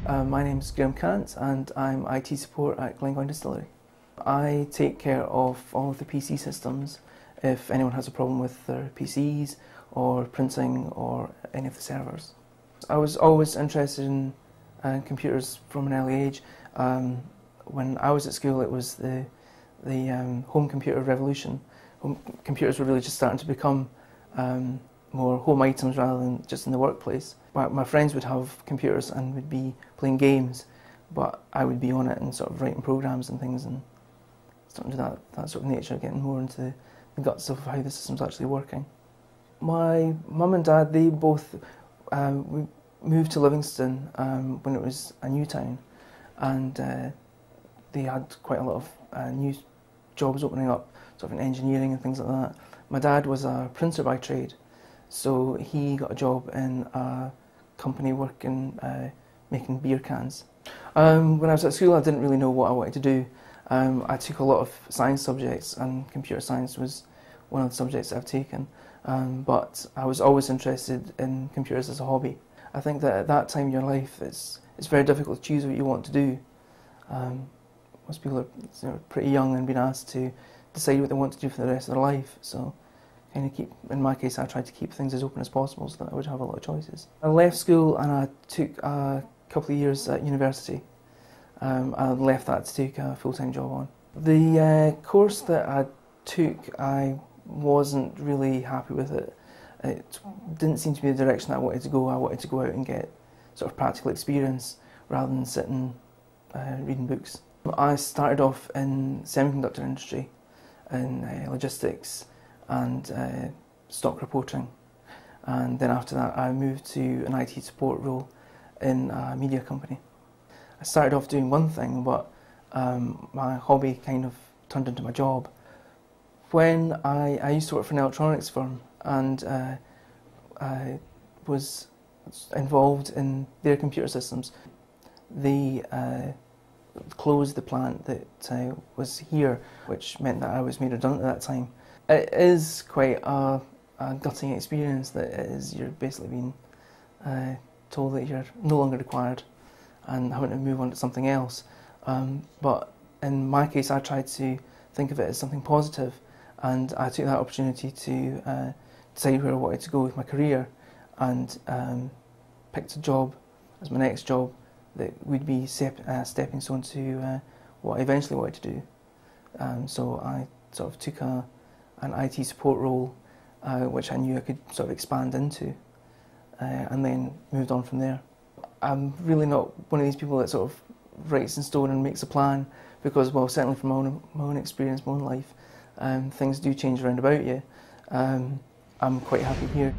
My name is Graham Cant and I'm IT support at Glengoyne Distillery. I take care of all of the PC systems if anyone has a problem with their PCs or printing or any of the servers. I was always interested in computers from an early age. When I was at school, it was the home computer revolution. Computers were really just starting to become more home items rather than just in the workplace. My friends would have computers and would be playing games, but I would be on it and sort of writing programs and things and starting to do that sort of nature, getting more into the guts of how the system's actually working. My mum and dad, they both we moved to Livingston when it was a new town, and they had quite a lot of new jobs opening up, sort of in engineering and things like that. My dad was a printer by trade, so he got a job in a company working making beer cans. When I was at school, I didn't really know what I wanted to do. I took a lot of science subjects, and computer science was one of the subjects that I've taken. But I was always interested in computers as a hobby. I think that at that time in your life, it's very difficult to choose what you want to do. Most people are pretty young and being asked to decide what they want to do for the rest of their life. So, in my case, I tried to keep things as open as possible so that I would have a lot of choices. I left school and I took a couple of years at university. I left that to take a full-time job on. The course that I took, I wasn't really happy with it. It didn't seem to be the direction that I wanted to go. I wanted to go out and get sort of practical experience rather than sitting reading books. I started off in semiconductor industry, in logistics and stock reporting, and then after that I moved to an IT support role in a media company. I started off doing one thing, but my hobby kind of turned into my job. When I used to work for an electronics firm, and I was involved in their computer systems. They closed the plant that was here, which meant that I was made redundant at that time. It is quite a gutting experience. You're basically being told that you're no longer required and having to move on to something else. But in my case, I tried to think of it as something positive, and I took that opportunity to decide where I wanted to go with my career, and picked a job as my next job that would be stepping stone to what I eventually wanted to do. So I sort of took an IT support role, which I knew I could sort of expand into, and then moved on from there. I'm really not one of these people that sort of writes in stone and makes a plan, because, well, certainly from my own experience, my own life, things do change around about you. I'm quite happy here.